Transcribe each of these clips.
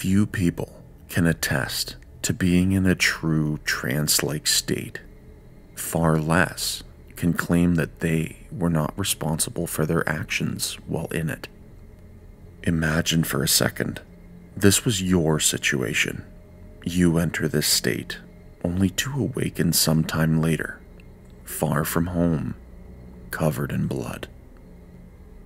Few people can attest to being in a true trance-like state. Far less can claim that they were not responsible for their actions while in it. Imagine for a second, this was your situation. You enter this state, only to awaken sometime later, far from home, covered in blood.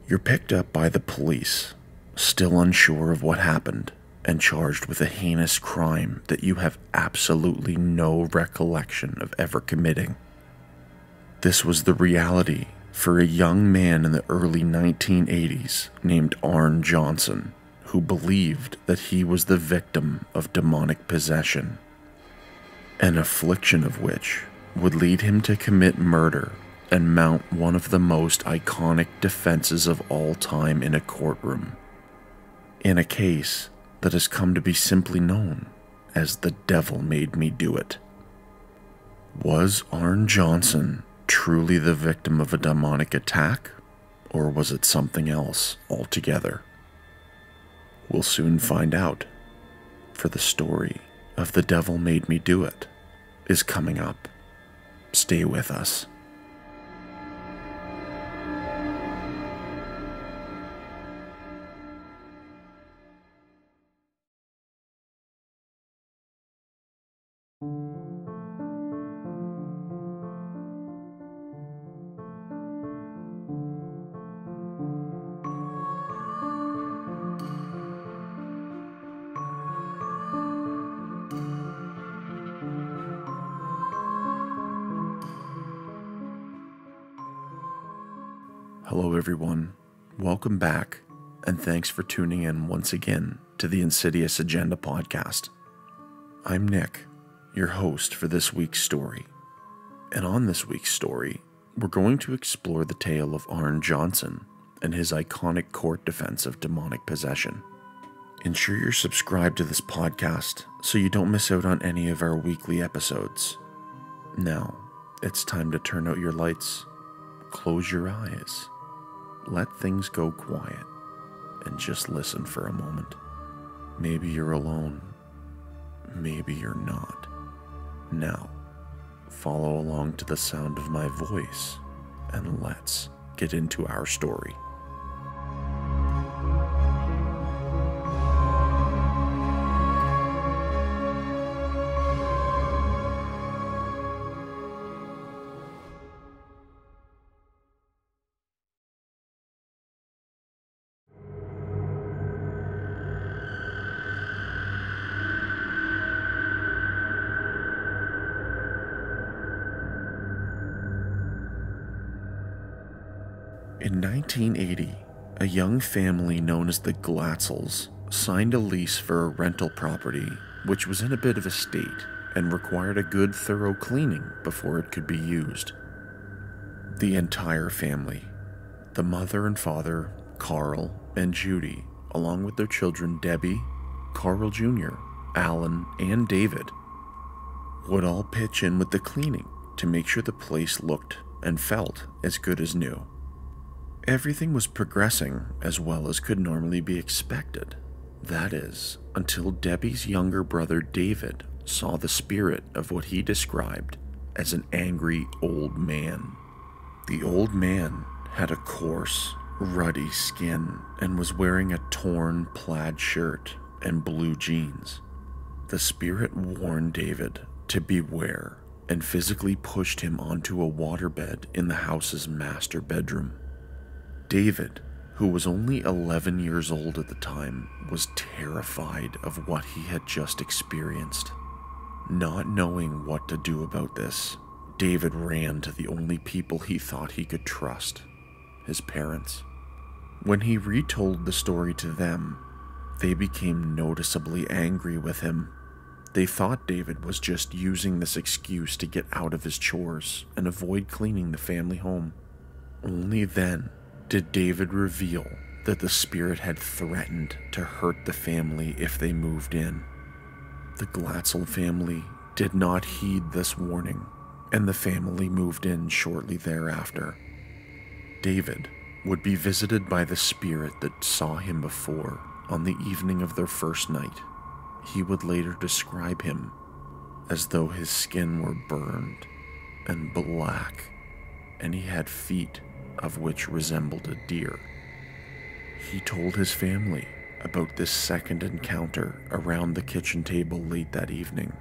You're picked up by the police, still unsure of what happened, and charged with a heinous crime that you have absolutely no recollection of ever committing. This was the reality for a young man in the early 1980s named Arne Johnson, who believed that he was the victim of demonic possession, an affliction of which would lead him to commit murder and mount one of the most iconic defenses of all time in a courtroom, in a case that has come to be simply known as "The Devil Made Me Do It." Was Arne Johnson truly the victim of a demonic attack, or was it something else altogether? We'll soon find out, for the story of "The Devil Made Me Do It" is coming up. Stay with us. Hello everyone, welcome back, and thanks for tuning in once again to the Insidious Agenda podcast. I'm Nick, your host for this week's story, and on this week's story, we're going to explore the tale of Arne Johnson and his iconic court defense of demonic possession. Ensure you're subscribed to this podcast so you don't miss out on any of our weekly episodes. Now, it's time to turn out your lights, close your eyes, let things go quiet, and just listen for a moment. Maybe you're alone. Maybe you're not. Now, follow along to the sound of my voice, and let's get into our story. In 1980, a young family known as the Glatzels signed a lease for a rental property which was in a bit of a state and required a good thorough cleaning before it could be used. The entire family, the mother and father, Carl and Judy, along with their children Debbie, Carl Jr., Alan, and David, would all pitch in with the cleaning to make sure the place looked and felt as good as new. Everything was progressing as well as could normally be expected. That is, until Debbie's younger brother David saw the spirit of what he described as an angry old man. The old man had a coarse, ruddy skin and was wearing a torn plaid shirt and blue jeans. The spirit warned David to beware and physically pushed him onto a waterbed in the house's master bedroom. David, who was only 11 years old at the time, was terrified of what he had just experienced. Not knowing what to do about this, David ran to the only people he thought he could trust, his parents. When he retold the story to them, they became noticeably angry with him. They thought David was just using this excuse to get out of his chores and avoid cleaning the family home. Only then did David reveal that the spirit had threatened to hurt the family if they moved in. The Glatzel family did not heed this warning, and the family moved in shortly thereafter. David would be visited by the spirit that saw him before on the evening of their first night, He would later describe him as though his skin were burned and black, and he had feet of which resembled a deer. He told his family about this second encounter around the kitchen table late that evening.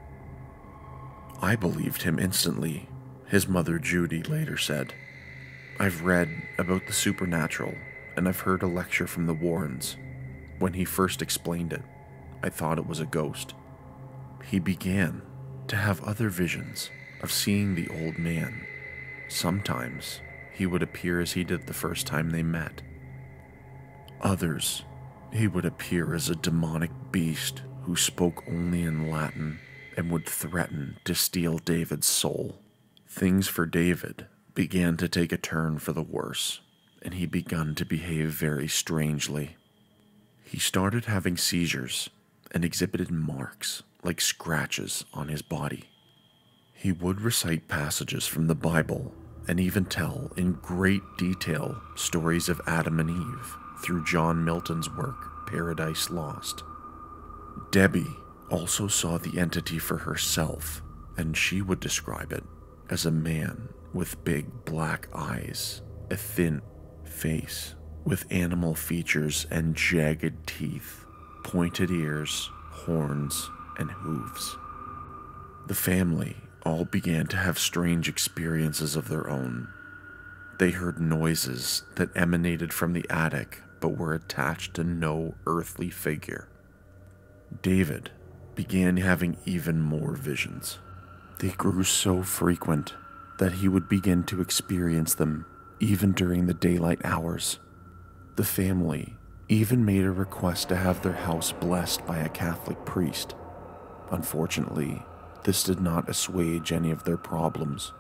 "I believed him instantly," his mother Judy later said. "I've read about the supernatural, and I've heard a lecture from the Warrens. When he first explained it, I thought it was a ghost." He began to have other visions of seeing the old man. Sometimes he would appear as he did the first time they met. Others, he would appear as a demonic beast who spoke only in Latin and would threaten to steal David's soul. Things for David began to take a turn for the worse, and he began to behave very strangely. He started having seizures and exhibited marks like scratches on his body. He would recite passages from the Bible and even tell in great detail stories of Adam and Eve through John Milton's work, Paradise Lost. Debbie also saw the entity for herself, and she would describe it as a man with big black eyes, a thin face with animal features and jagged teeth, pointed ears, horns, and hooves. The family all began to have strange experiences of their own. They heard noises that emanated from the attic but were attached to no earthly figure. David began having even more visions. They grew so frequent that he would begin to experience them even during the daylight hours. The family even made a request to have their house blessed by a Catholic priest. Unfortunately, this did not assuage any of their problems.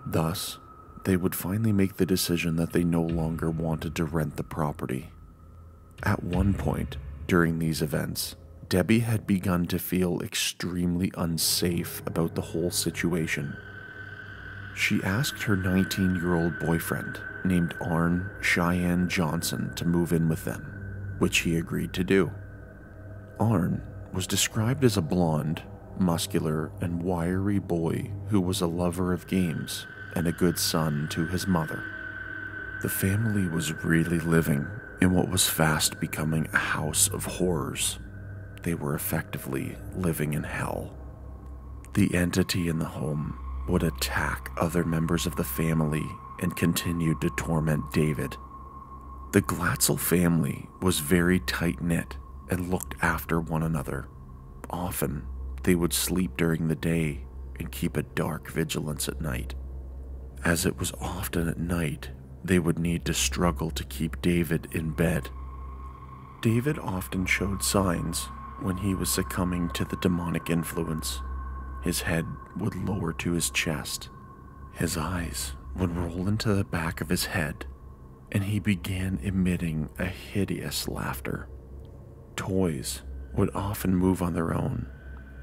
Thus, they would finally make the decision that they no longer wanted to rent the property. At one point during these events, Debbie had begun to feel extremely unsafe about the whole situation. She asked her 19-year-old boyfriend, named Arne Cheyenne Johnson, to move in with them, which he agreed to do. Arne was described as a blonde, muscular, and wiry boy who was a lover of games and a good son to his mother. The family was really living in what was fast becoming a house of horrors. They were effectively living in hell. The entity in the home would attack other members of the family and continued to torment David. The Glatzel family was very tight-knit and looked after one another. Often, they would sleep during the day and keep a dark vigilance at night. As it was often at night, they would need to struggle to keep David in bed. David often showed signs when he was succumbing to the demonic influence. His head would lower to his chest. His eyes would roll into the back of his head, and he began emitting a hideous laughter. Toys would often move on their own.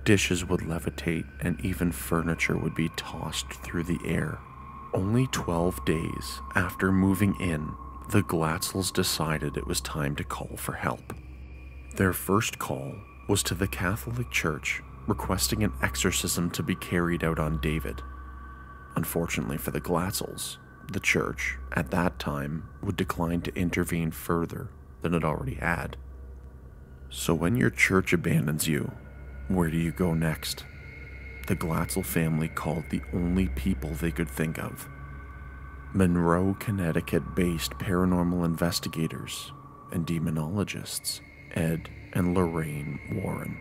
Dishes would levitate, and even furniture would be tossed through the air. Only 12 days after moving in, the Glatzels decided it was time to call for help. Their first call was to the Catholic Church, requesting an exorcism to be carried out on David. Unfortunately for the Glatzels, the church, at that time, would decline to intervene further than it already had. So when your church abandons you, where do you go next? The Glatzel family called the only people they could think of: Monroe, Connecticut-based paranormal investigators and demonologists, Ed and Lorraine Warren.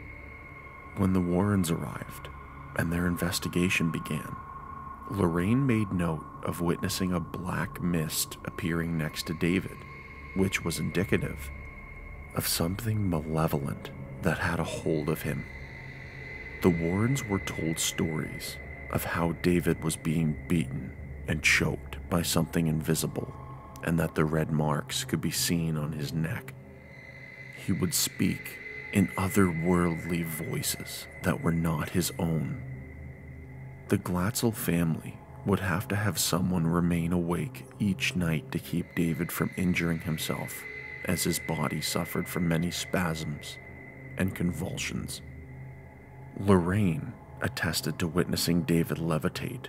When the Warrens arrived and their investigation began, Lorraine made note of witnessing a black mist appearing next to David, which was indicative of something malevolent that had a hold of him. The Warrens were told stories of how David was being beaten and choked by something invisible, and that the red marks could be seen on his neck. He would speak in otherworldly voices that were not his own. The Glatzel family would have to have someone remain awake each night to keep David from injuring himself, as his body suffered from many spasms and convulsions. Lorraine attested to witnessing David levitate,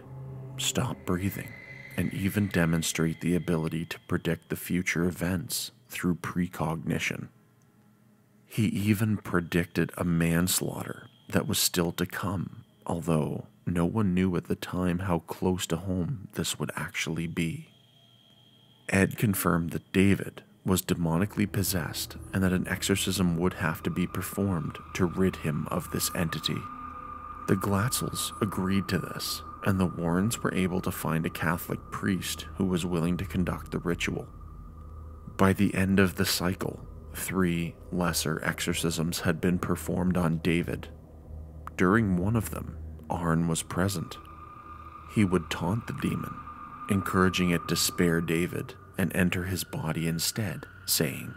stop breathing, and even demonstrate the ability to predict the future events through precognition. He even predicted a manslaughter that was still to come, although no one knew at the time how close to home this would actually be. Ed confirmed that David was demonically possessed and that an exorcism would have to be performed to rid him of this entity. The Glatzels agreed to this, and the Warrens were able to find a Catholic priest who was willing to conduct the ritual. By the end of the cycle, 3 lesser exorcisms had been performed on David. During one of them, Arne was present. He would taunt the demon, encouraging it to spare David and enter his body instead, saying,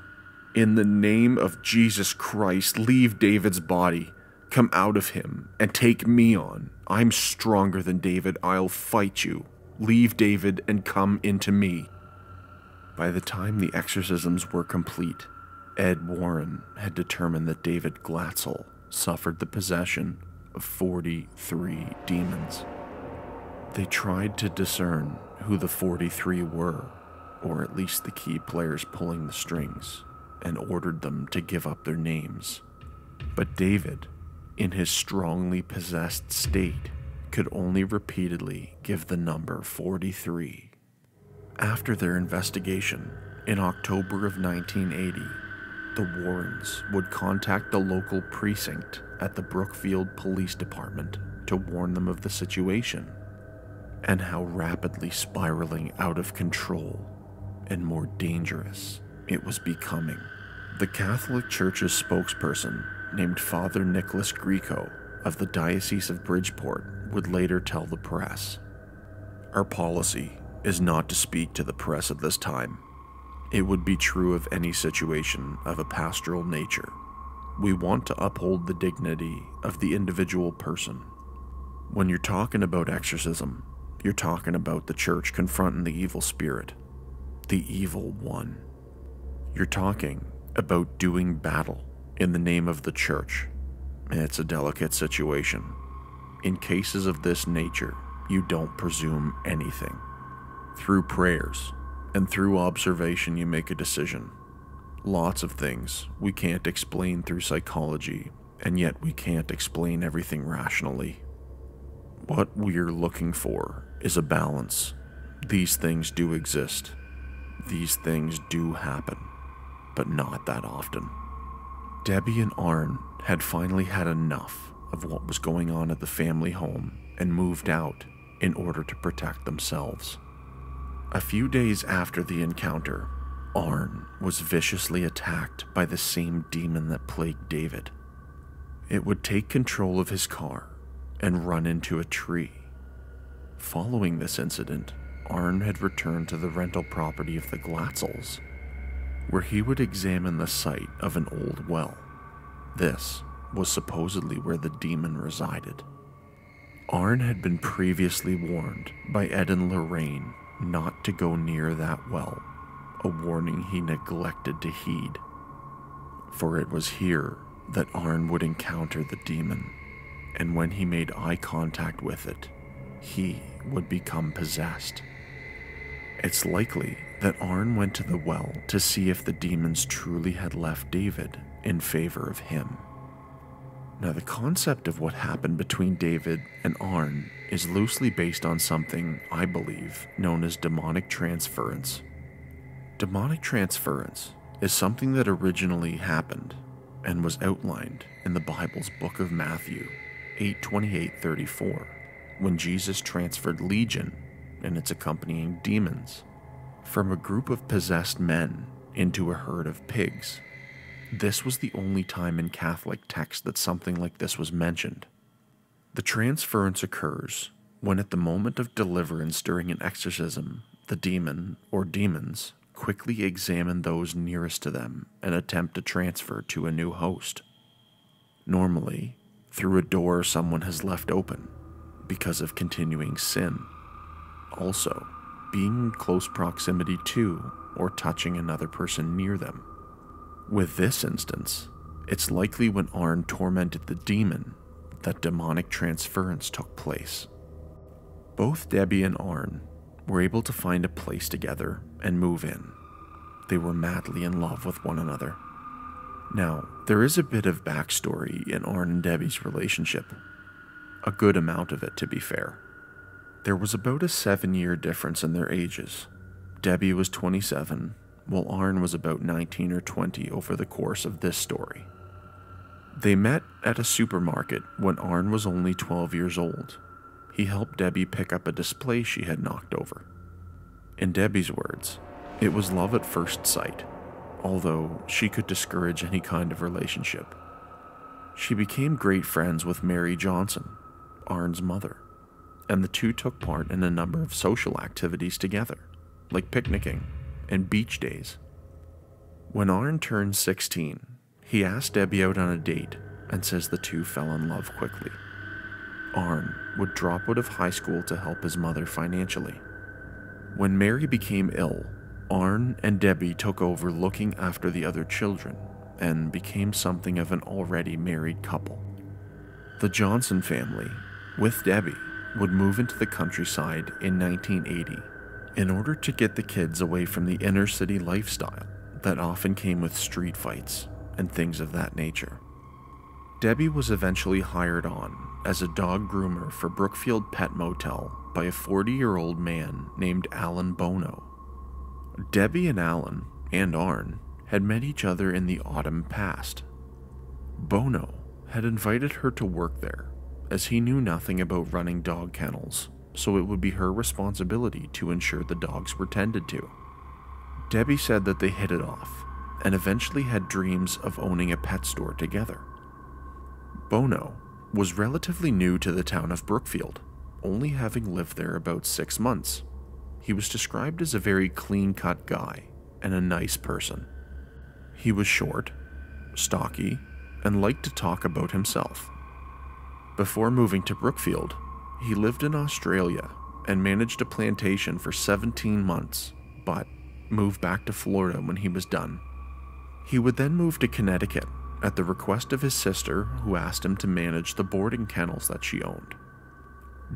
"In the name of Jesus Christ, leave David's body. Come out of him and take me on. I'm stronger than David. I'll fight you. Leave David and come into me." By the time the exorcisms were complete, Ed Warren had determined that David Glatzel suffered the possession of 43 demons. They tried to discern who the 43 were, or at least the key players pulling the strings, and ordered them to give up their names. But David, in his strongly possessed state, could only repeatedly give the number 43. After their investigation, in October of 1980, the Warrens would contact the local precinct at the Brookfield Police Department to warn them of the situation and how rapidly spiraling out of control and more dangerous it was becoming. The Catholic Church's spokesperson, named Father Nicholas Grieco of the Diocese of Bridgeport, would later tell the press, "Our policy is not to speak to the press at this time. It would be true of any situation of a pastoral nature. We want to uphold the dignity of the individual person. When you're talking about exorcism, you're talking about the church confronting the evil spirit, the evil one. You're talking about doing battle in the name of the church. It's a delicate situation. In cases of this nature, you don't presume anything. Through prayers and through observation, you make a decision. Lots of things we can't explain through psychology, and yet we can't explain everything rationally. What we're looking for is a balance. These things do exist. These things do happen, but not that often." Debbie and Arne had finally had enough of what was going on at the family home and moved out in order to protect themselves. A few days after the encounter, Arne was viciously attacked by the same demon that plagued David. It would take control of his car and run into a tree. Following this incident, Arne had returned to the rental property of the Glatzels, where he would examine the site of an old well. This was supposedly where the demon resided. Arne had been previously warned by Ed and Lorraine not to go near that well, a warning he neglected to heed. For it was here that Arne would encounter the demon, and when he made eye contact with it, he would become possessed. It's likely that Arne went to the well to see if the demons truly had left David in favor of him. Now, the concept of what happened between David and Arne is loosely based on something, I believe, known as demonic transference. Demonic transference is something that originally happened and was outlined in the Bible's book of Matthew 8:28-34, when Jesus transferred Legion and its accompanying demons from a group of possessed men into a herd of pigs. This was the only time in Catholic text that something like this was mentioned. The transference occurs when, at the moment of deliverance during an exorcism, the demon or demons quickly examine those nearest to them and attempt to transfer to a new host. Normally, through a door someone has left open because of continuing sin. Also, being in close proximity to or touching another person near them. With this instance, it's likely when Arne tormented the demon, that demonic transference took place. Both Debbie and Arne were able to find a place together and move in. They were madly in love with one another. Now, there is a bit of backstory in Arne and Debbie's relationship. A good amount of it, to be fair. There was about a 7-year difference in their ages. Debbie was 27, while Arne was about 19 or 20 over the course of this story. They met at a supermarket when Arne was only 12 years old. He helped Debbie pick up a display she had knocked over. In Debbie's words, it was love at first sight, although she could discourage any kind of relationship. She became great friends with Mary Johnson, Arne's mother, and the two took part in a number of social activities together, like picnicking and beach days. When Arne turned 16, he asked Debbie out on a date and says the two fell in love quickly. Arne would drop out of high school to help his mother financially. When Mary became ill, Arne and Debbie took over looking after the other children and became something of an already married couple. The Johnson family, with Debbie, would move into the countryside in 1980 in order to get the kids away from the inner city lifestyle that often came with street fights and things of that nature. Debbie was eventually hired on as a dog groomer for Brookfield Pet Motel by a 40-year-old man named Alan Bono. Debbie and Alan, and Arne, had met each other in the autumn past. Bono had invited her to work there, as he knew nothing about running dog kennels, so it would be her responsibility to ensure the dogs were tended to. Debbie said that they hit it off, and eventually had dreams of owning a pet store together. Bono was relatively new to the town of Brookfield, only having lived there about 6 months. He was described as a very clean-cut guy and a nice person. He was short, stocky, and liked to talk about himself. Before moving to Brookfield, he lived in Australia and managed a plantation for 17 months, but moved back to Florida when he was done. He would then move to Connecticut at the request of his sister, who asked him to manage the boarding kennels that she owned.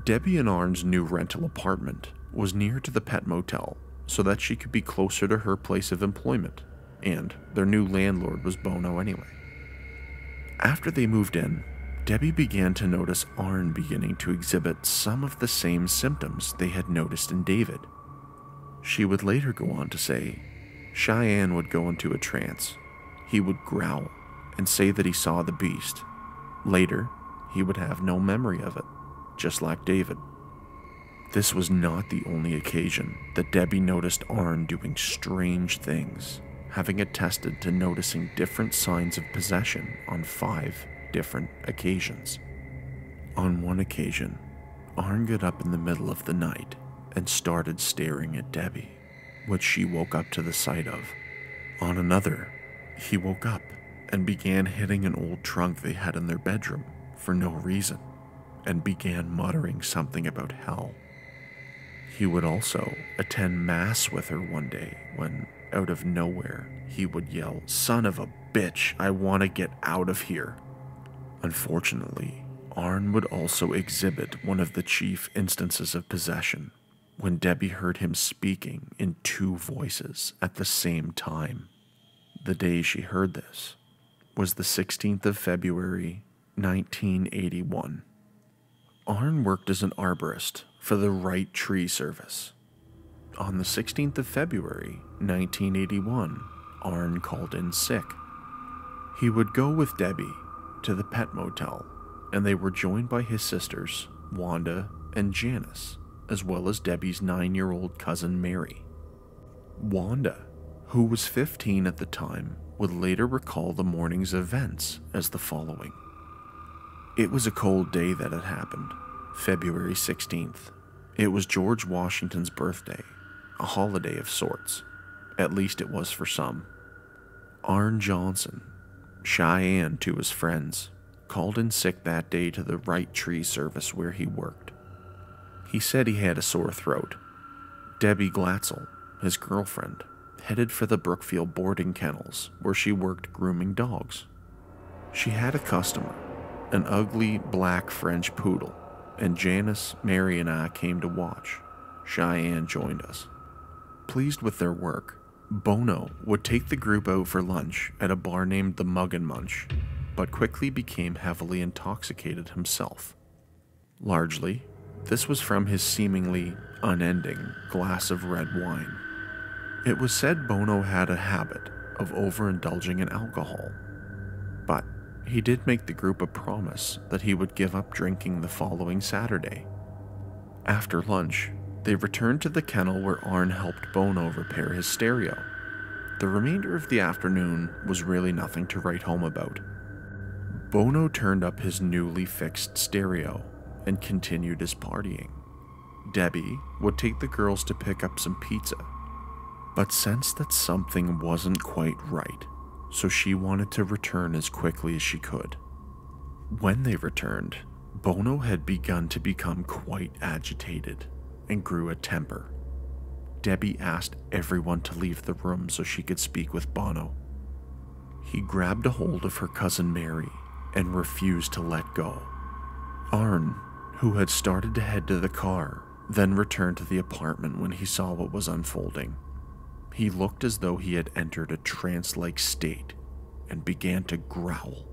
Debbie and Arne's new rental apartment was near to the pet motel so that she could be closer to her place of employment, and their new landlord was Bono anyway. After they moved in, Debbie began to notice Arne beginning to exhibit some of the same symptoms they had noticed in David. She would later go on to say, Cheyenne would go into a trance. He would growl and say that he saw the beast. Later, he would have no memory of it, just like David. This was not the only occasion that Debbie noticed Arne doing strange things, having attested to noticing different signs of possession on 5 different occasions. On one occasion, Arne got up in the middle of the night and started staring at Debbie, which she woke up to the sight of. On another, he woke up and began hitting an old trunk they had in their bedroom for no reason, and began muttering something about hell. He would also attend mass with her one day when, out of nowhere, he would yell, "Son of a bitch, I want to get out of here." Unfortunately, Arne would also exhibit one of the chief instances of possession when Debbie heard him speaking in 2 voices at the same time. The day she heard this was the 16th of February, 1981. Arne worked as an arborist for the Wright Tree Service. On the 16th of February, 1981, Arne called in sick. He would go with Debbie to the pet motel, and they were joined by his sisters, Wanda and Janice, as well as Debbie's 9-year-old cousin Mary. Wanda, who was 15 at the time, would later recall the morning's events as the following. It was a cold day that had happened, February 16th. It was George Washington's birthday, a holiday of sorts. At least it was for some. Arne Johnson, Cheyenne to his friends, called in sick that day to the Wright Tree Service where he worked. He said he had a sore throat. Debbie Glatzel, his girlfriend, headed for the Brookfield boarding kennels where she worked grooming dogs. She had a customer, an ugly black French poodle, and Janice, Mary, and I came to watch. Cheyenne joined us. Pleased with their work, Bono would take the group out for lunch at a bar named the Mug and Munch, but quickly became heavily intoxicated himself. Largely, this was from his seemingly unending glass of red wine. It was said Bono had a habit of overindulging in alcohol, but he did make the group a promise that he would give up drinking the following Saturday. After lunch, they returned to the kennel where Arne helped Bono repair his stereo. The remainder of the afternoon was really nothing to write home about. Bono turned up his newly fixed stereo and continued his partying. Debbie would take the girls to pick up some pizza, but sensed that something wasn't quite right, so she wanted to return as quickly as she could. When they returned, Bono had begun to become quite agitated and grew a temper. Debbie asked everyone to leave the room so she could speak with Bono. He grabbed a hold of her cousin Mary and refused to let go. Arne, who had started to head to the car, then returned to the apartment when he saw what was unfolding. He looked as though he had entered a trance-like state and began to growl.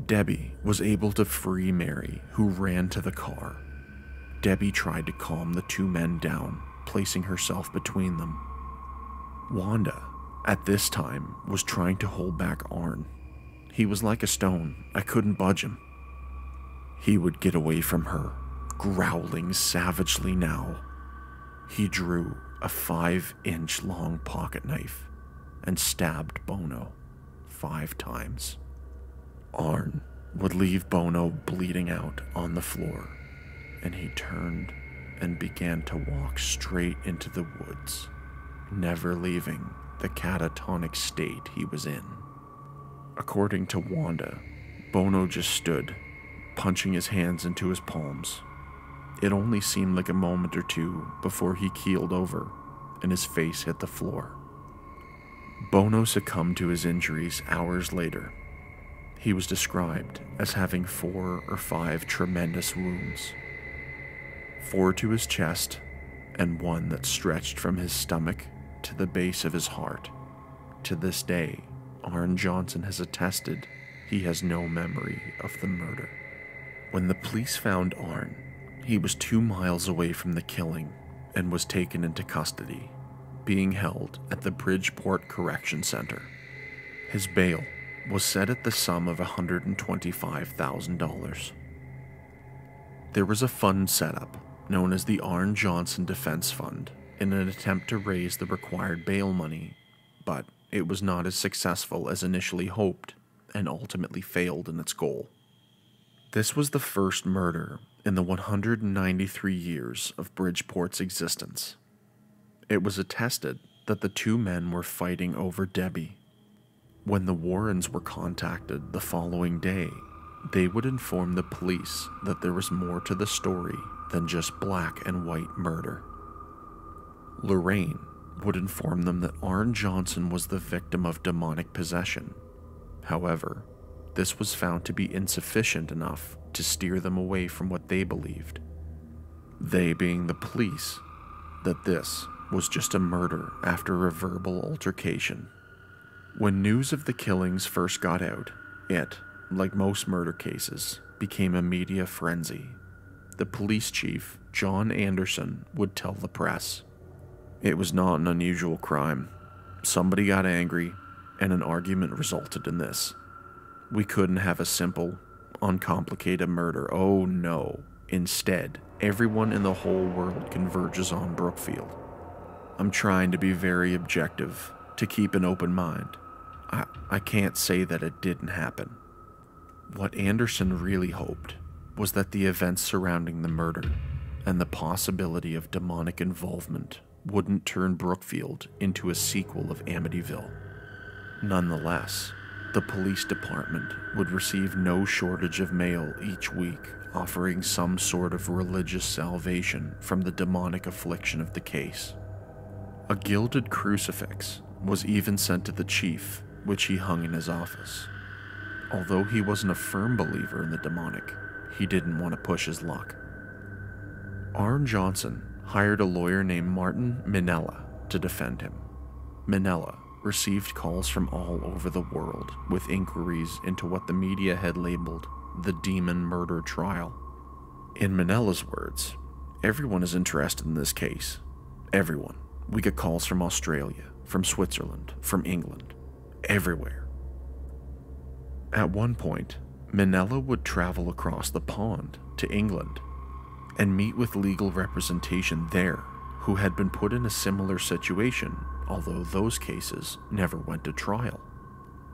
Debbie was able to free Mary, who ran to the car. Debbie tried to calm the two men down, placing herself between them. Wanda, at this time, was trying to hold back Arne. He was like a stone. I couldn't budge him. He would get away from her, growling savagely now. He drew a 5-inch long pocket knife and stabbed Bono 5 times. Arne would leave Bono bleeding out on the floor, and he turned and began to walk straight into the woods, never leaving the catatonic state he was in. According to Wanda, Bono just stood, punching his hands into his palms. It only seemed like a moment or two before he keeled over and his face hit the floor. Bono succumbed to his injuries hours later. He was described as having 4 or 5 tremendous wounds. 4 to his chest, and 1 that stretched from his stomach to the base of his heart. To this day, Arne Johnson has attested he has no memory of the murder. When the police found Arne, he was 2 miles away from the killing and was taken into custody, being held at the Bridgeport Correction Center. His bail was set at the sum of $125,000. There was a fund set up known as the Arne Johnson Defense Fund in an attempt to raise the required bail money, but it was not as successful as initially hoped and ultimately failed in its goal. This was the first murder in the 193 years of Bridgeport's existence. It was attested that the 2 men were fighting over Debbie. When the Warrens were contacted the following day, they would inform the police that there was more to the story than just black and white murder. Lorraine would inform them that Arne Johnson was the victim of demonic possession. However, this was found to be insufficient enough to steer them away from what they believed, they being the police, that this was just a murder after a verbal altercation. When news of the killings first got out, it, like most murder cases, became a media frenzy. The police chief, John Anderson, would tell the press, "It was not an unusual crime. Somebody got angry, and an argument resulted in this. We couldn't have a simple, uncomplicated murder. Oh no. Instead, everyone in the whole world converges on Brookfield. I'm trying to be very objective, to keep an open mind. I can't say that it didn't happen." What Anderson really hoped was that the events surrounding the murder and the possibility of demonic involvement wouldn't turn Brookfield into a sequel of Amityville. Nonetheless, the police department would receive no shortage of mail each week offering some sort of religious salvation from the demonic affliction of the case. A gilded crucifix was even sent to the chief, which he hung in his office. Although he wasn't a firm believer in the demonic, he didn't want to push his luck. Arne Johnson hired a lawyer named Martin Minella to defend him. Minella received calls from all over the world with inquiries into what the media had labeled the demon murder trial. In Minella's words, "Everyone is interested in this case. Everyone. We get calls from Australia, from Switzerland, from England, everywhere." At one point, Minella would travel across the pond to England and meet with legal representation there who had been put in a similar situation, although those cases never went to trial.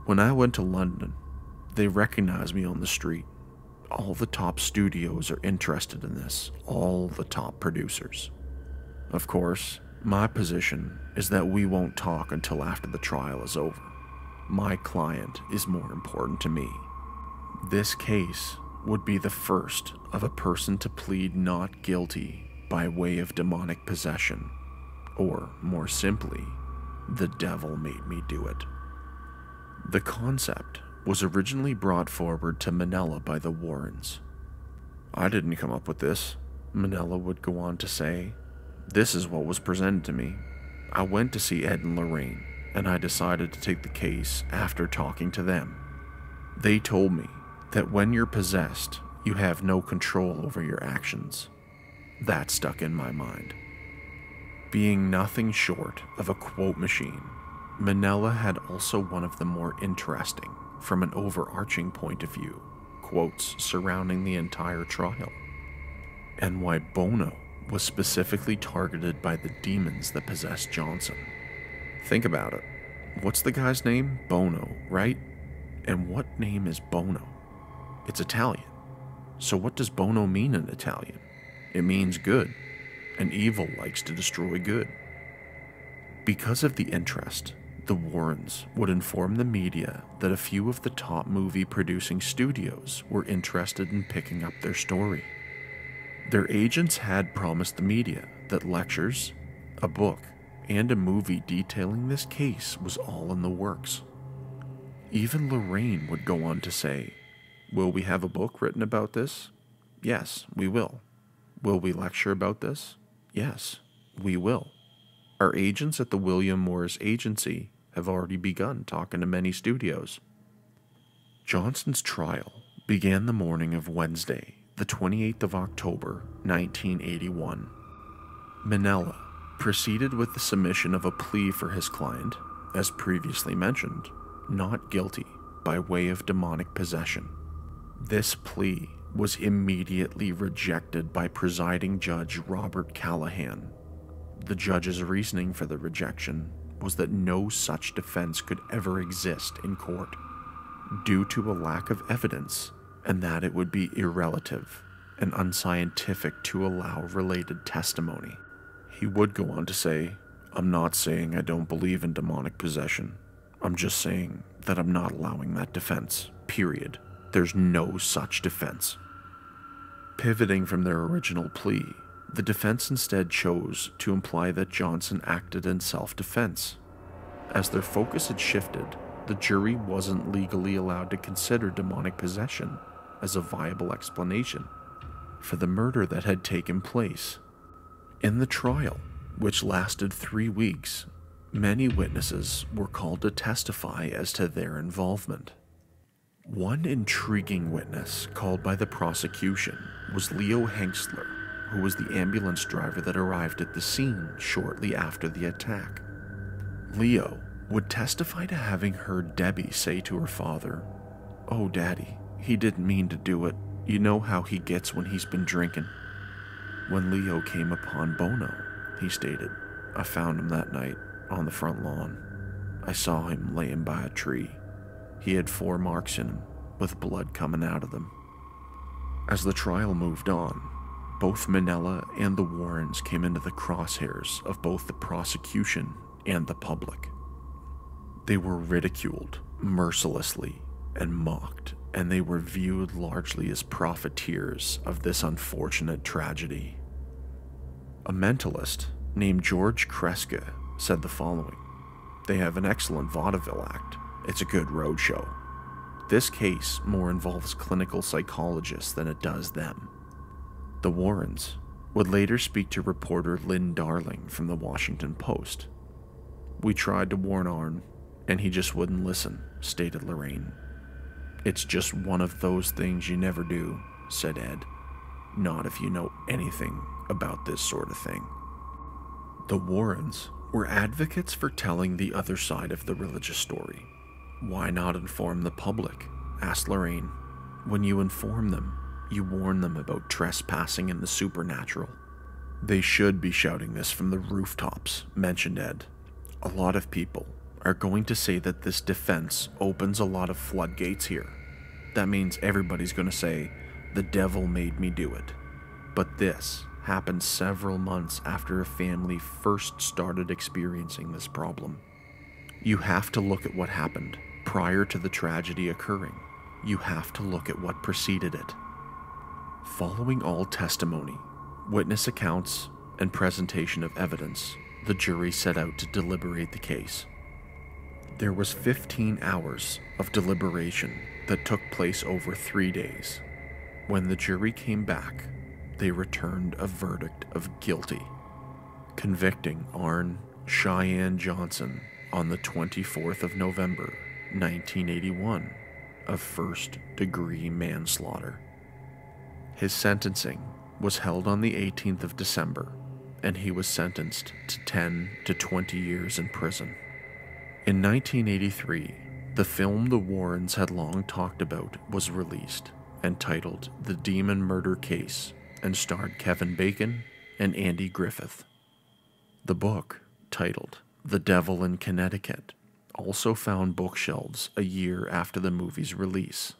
"When I went to London, they recognized me on the street. All the top studios are interested in this, all the top producers. Of course, my position is that we won't talk until after the trial is over. My client is more important to me. This case would be the first of a person to plead not guilty by way of demonic possession, or more simply, the devil made me do it." The concept was originally brought forward to Minella by the Warrens. "I didn't come up with this," Minella would go on to say. "This is what was presented to me. I went to see Ed and Lorraine, and I decided to take the case after talking to them. They told me that when you're possessed, you have no control over your actions. That stuck in my mind." Being nothing short of a quote machine, Minella had also one of the more interesting, from an overarching point of view, quotes surrounding the entire trial, and why Bono was specifically targeted by the demons that possessed Johnson. Think about it. What's the guy's name? Bono, right? And what name is Bono? It's Italian. So what does Bono mean in Italian? It means good, and evil likes to destroy good. Because of the interest, the Warrens would inform the media that a few of the top movie-producing studios were interested in picking up their story. Their agents had promised the media that lectures, a book, and a movie detailing this case was all in the works. Even Lorraine would go on to say, "Will we have a book written about this? Yes, we will. Will we lecture about this? Yes, we will. Our agents at the William Morris Agency have already begun talking to many studios." Johnson's trial began the morning of Wednesday, the 28th of October, 1981. Minella proceeded with the submission of a plea for his client, as previously mentioned, not guilty by way of demonic possession. This plea was immediately rejected by presiding Judge Robert Callahan. The judge's reasoning for the rejection was that no such defense could ever exist in court, due to a lack of evidence, and that it would be irrelative and unscientific to allow related testimony. He would go on to say, "I'm not saying I don't believe in demonic possession. I'm just saying that I'm not allowing that defense, period. There's no such defense." Pivoting from their original plea, the defense instead chose to imply that Johnson acted in self-defense. As their focus had shifted, the jury wasn't legally allowed to consider demonic possession as a viable explanation for the murder that had taken place. In the trial, which lasted 3 weeks, many witnesses were called to testify as to their involvement. One intriguing witness called by the prosecution was Leo Hengstler, who was the ambulance driver that arrived at the scene shortly after the attack. Leo would testify to having heard Debbie say to her father, "Oh, Daddy, he didn't mean to do it. You know how he gets when he's been drinking." When Leo came upon Bono, he stated, "I found him that night on the front lawn. I saw him laying by a tree. He had 4 marks in him, with blood coming out of them." As the trial moved on, both Minella and the Warrens came into the crosshairs of both the prosecution and the public. They were ridiculed mercilessly and mocked, and they were viewed largely as profiteers of this unfortunate tragedy. A mentalist named George Kreska said the following: "They have an excellent vaudeville act. It's a good roadshow. This case more involves clinical psychologists than it does them. The Warrens would later speak to reporter Lynn Darling from the Washington Post. "We tried to warn Arne, and he just wouldn't listen," stated Lorraine. "It's just one of those things you never do," said Ed. "Not if you know anything about this sort of thing." The Warrens were advocates for telling the other side of the religious story. "Why not inform the public?" asked Lorraine. "When you inform them, you warn them about trespassing in the supernatural." "They should be shouting this from the rooftops," mentioned Ed. "A lot of people are going to say that this defense opens a lot of floodgates here. That means everybody's going to say, 'The devil made me do it.' But this happened several months after a family first started experiencing this problem. You have to look at what happened prior to the tragedy occurring. You have to look at what preceded it." Following all testimony, witness accounts, and presentation of evidence, the jury set out to deliberate the case. There was 15 hours of deliberation that took place over 3 days. When the jury came back, they returned a verdict of guilty, convicting Arne Cheyenne Johnson on the 24th of November, 1981, of first-degree manslaughter. His sentencing was held on the 18th of December, and he was sentenced to 10 to 20 years in prison. In 1983, the film the Warrens had long talked about was released, entitled The Demon Murder Case, and starred Kevin Bacon and Andy Griffith. The book, titled The Devil in Connecticut, also found bookshelves a year after the movie's release.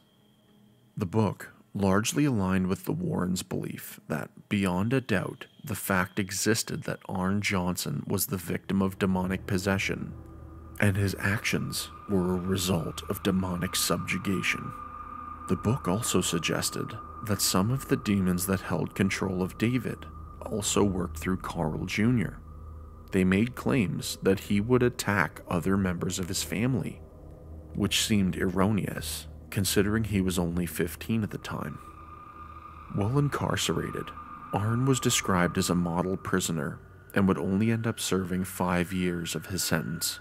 The book largely aligned with the Warrens' belief that, beyond a doubt, the fact existed that Arne Johnson was the victim of demonic possession, and his actions were a result of demonic subjugation. The book also suggested that some of the demons that held control of David also worked through Carl Jr. They made claims that he would attack other members of his family, which seemed erroneous, considering he was only 15 at the time. While incarcerated, Arne was described as a model prisoner and would only end up serving 5 years of his sentence.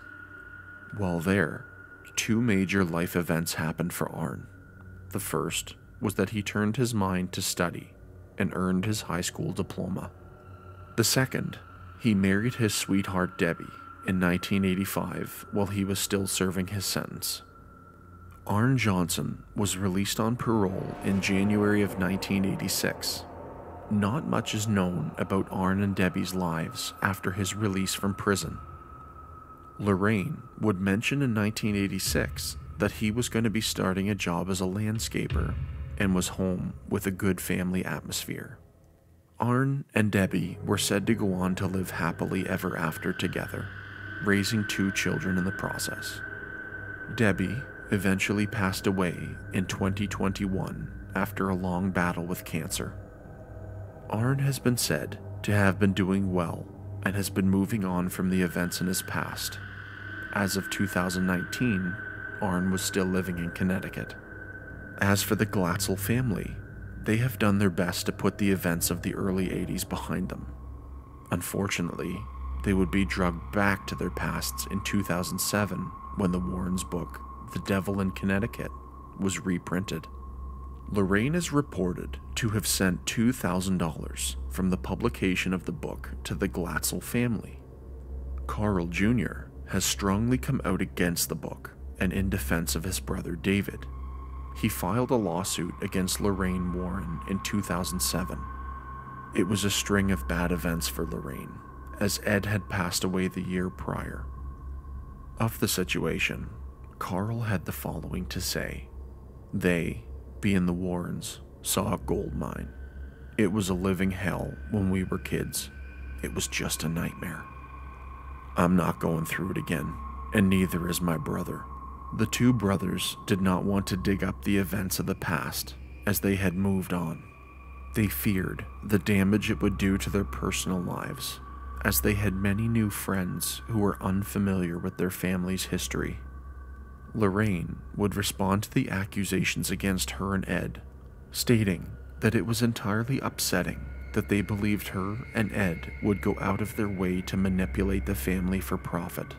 While there, 2 major life events happened for Arne. The first was that he turned his mind to study and earned his high school diploma. The second, he married his sweetheart Debbie in 1985 while he was still serving his sentence. Arne Johnson was released on parole in January of 1986. Not much is known about Arne and Debbie's lives after his release from prison. Lorraine would mention in 1986 that he was going to be starting a job as a landscaper and was home with a good family atmosphere. Arne and Debbie were said to go on to live happily ever after together, raising 2 children in the process. Debbie eventually passed away in 2021 after a long battle with cancer. Arne has been said to have been doing well and has been moving on from the events in his past. As of 2019, Arne was still living in Connecticut. As for the Glatzel family, they have done their best to put the events of the early 80s behind them. Unfortunately, they would be drugged back to their pasts in 2007 when the Warrens' book, The Devil in Connecticut, was reprinted. Lorraine is reported to have sent $2,000 from the publication of the book to the Glatzel family. Carl Jr. has strongly come out against the book and in defense of his brother David. He filed a lawsuit against Lorraine Warren in 2007. It was a string of bad events for Lorraine, as Ed had passed away the year prior. Of the situation, Carl had the following to say: "They, being the Warrens, saw a gold mine. It was a living hell when we were kids. It was just a nightmare. I'm not going through it again, and neither is my brother." The 2 brothers did not want to dig up the events of the past, as they had moved on. They feared the damage it would do to their personal lives, as they had many new friends who were unfamiliar with their family's history. Lorraine would respond to the accusations against her and Ed, stating that it was entirely upsetting that they believed her and Ed would go out of their way to manipulate the family for profit.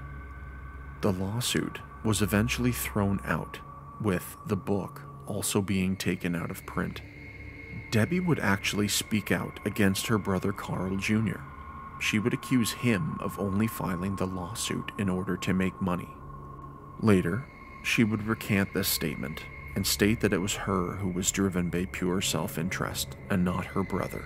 The lawsuit was eventually thrown out, with the book also being taken out of print. Debbie would actually speak out against her brother Carl Jr. She would accuse him of only filing the lawsuit in order to make money. Later, she would recant this statement and state that it was her who was driven by pure self-interest and not her brother.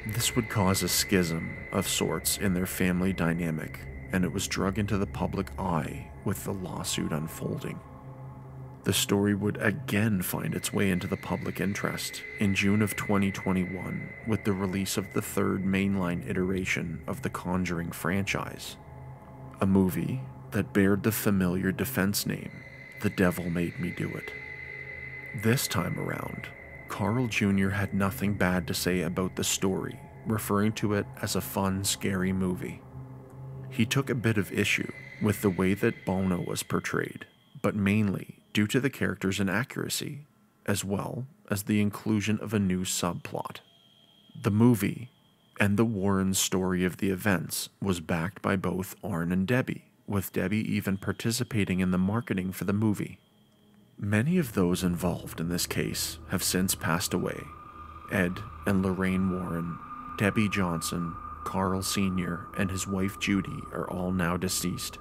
This would cause a schism of sorts in their family dynamic, and it was dragged into the public eye with the lawsuit unfolding. The story would again find its way into the public interest in June of 2021 with the release of the third mainline iteration of the Conjuring franchise, a movie that bared the familiar defense name, The Devil Made Me Do It. This time around, Carl Jr. had nothing bad to say about the story, referring to it as a fun, scary movie. He took a bit of issue with the way that Bono was portrayed, but mainly due to the character's inaccuracy, as well as the inclusion of a new subplot. The movie and the Warren's story of the events was backed by both Arne and Debbie, with Debbie even participating in the marketing for the movie. Many of those involved in this case have since passed away. Ed and Lorraine Warren, Debbie Johnson, Carl Sr., and his wife Judy are all now deceased.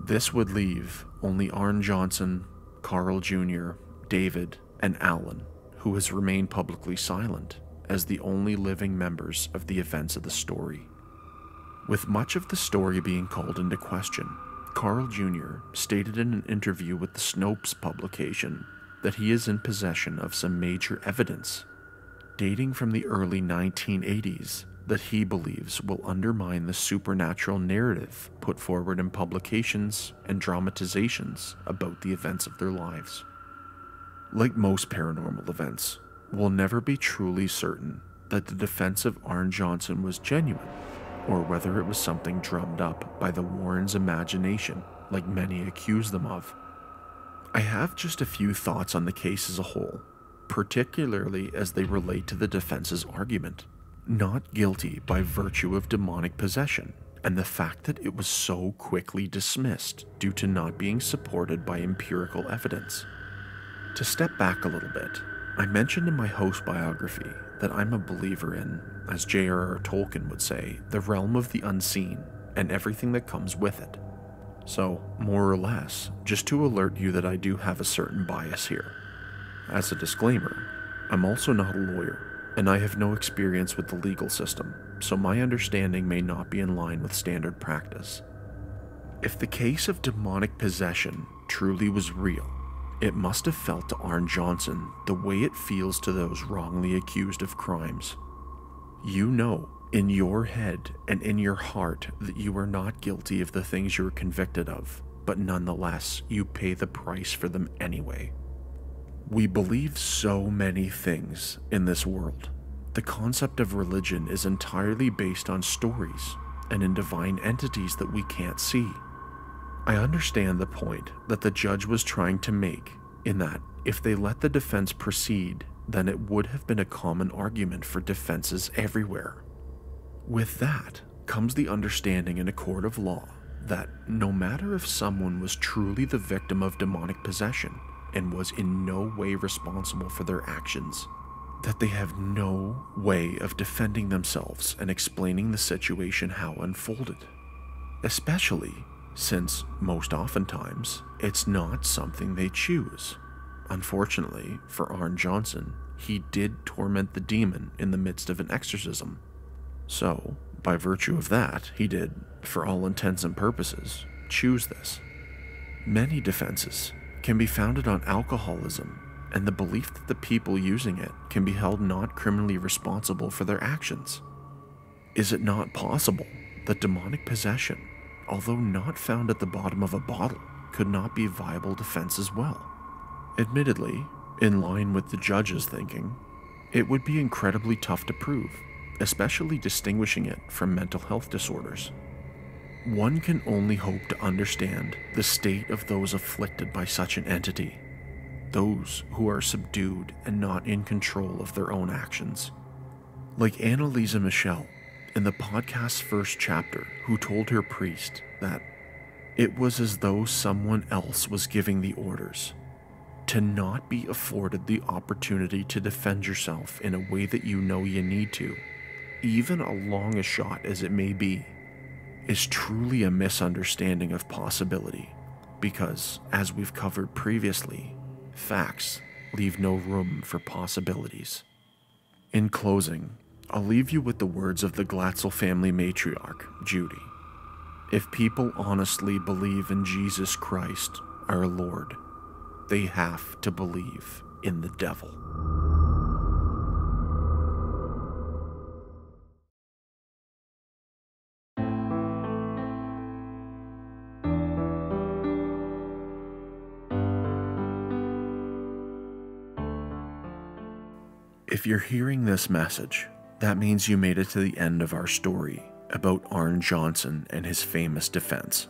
This would leave only Arne Johnson, Carl Jr., David, and Alan, who has remained publicly silent, as the only living members of the events of the story. With much of the story being called into question, Carl Jr. stated in an interview with the Snopes publication that he is in possession of some major evidence, dating from the early 1980s, that he believes will undermine the supernatural narrative put forward in publications and dramatizations about the events of their lives. Like most paranormal events, we'll never be truly certain that the defense of Arne Johnson was genuine, or whether it was something drummed up by the Warrens' imagination, like many accuse them of. I have just a few thoughts on the case as a whole, particularly as they relate to the defense's argument. Not guilty by virtue of demonic possession, and the fact that it was so quickly dismissed due to not being supported by empirical evidence. To step back a little bit, I mentioned in my host biography that I'm a believer in, as J.R.R. Tolkien would say, the realm of the unseen and everything that comes with it. So, more or less, just to alert you that I do have a certain bias here. As a disclaimer, I'm also not a lawyer, and I have no experience with the legal system, so my understanding may not be in line with standard practice. If the case of demonic possession truly was real, it must have felt to Arne Johnson the way it feels to those wrongly accused of crimes. You know, in your head and in your heart, that you are not guilty of the things you are convicted of, but nonetheless, you pay the price for them anyway. We believe so many things in this world. The concept of religion is entirely based on stories and in divine entities that we can't see. I understand the point that the judge was trying to make, in that if they let the defense proceed, then it would have been a common argument for defenses everywhere. With that comes the understanding in a court of law that no matter if someone was truly the victim of demonic possession and was in no way responsible for their actions, that they have no way of defending themselves and explaining the situation how unfolded. Especially since, most oftentimes, it's not something they choose. Unfortunately, for Arne Johnson, he did torment the demon in the midst of an exorcism. So, by virtue of that, he did, for all intents and purposes, choose this. Many defenses can be founded on alcoholism and the belief that the people using it can be held not criminally responsible for their actions. Is it not possible that demonic possession, although not found at the bottom of a bottle, could not be a viable defense as well? Admittedly, in line with the judge's thinking, it would be incredibly tough to prove, especially distinguishing it from mental health disorders. one can only hope to understand the state of those afflicted by such an entity, those who are subdued and not in control of their own actions. Like Annalisa Michelle in the podcast's first chapter, who told her priest that it was as though someone else was giving the orders. To not be afforded the opportunity to defend yourself in a way that you know you need to, even a long a shot as it may be, is truly a misunderstanding of possibility, because, as we've covered previously, facts leave no room for possibilities. In closing, I'll leave you with the words of the Glatzel family matriarch, Judy. If people honestly believe in Jesus Christ, our Lord, they have to believe in the devil. If you're hearing this message, that means you made it to the end of our story about Arne Johnson and his famous defense.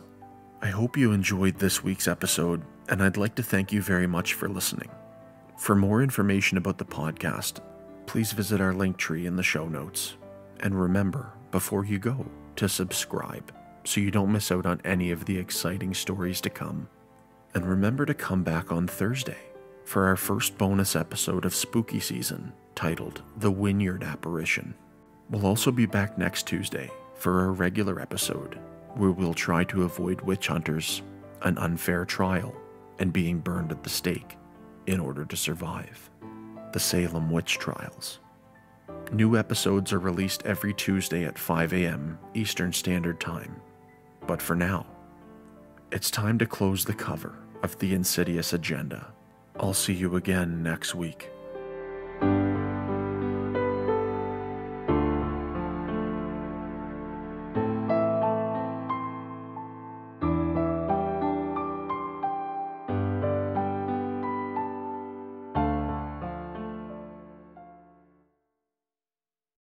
I hope you enjoyed this week's episode, and I'd like to thank you very much for listening. For more information about the podcast, please visit our link tree in the show notes. And remember, before you go, to subscribe so you don't miss out on any of the exciting stories to come. And remember to come back on Thursday for our first bonus episode of spooky season, titled The Wynyard Apparition. We'll also be back next Tuesday for our regular episode, where we'll try to avoid witch hunters, an unfair trial, and being burned at the stake in order to survive. The Salem Witch Trials. New episodes are released every Tuesday at 5 a.m. Eastern Standard Time. But for now, it's time to close the cover of the Insidious agenda. I'll see you again next week.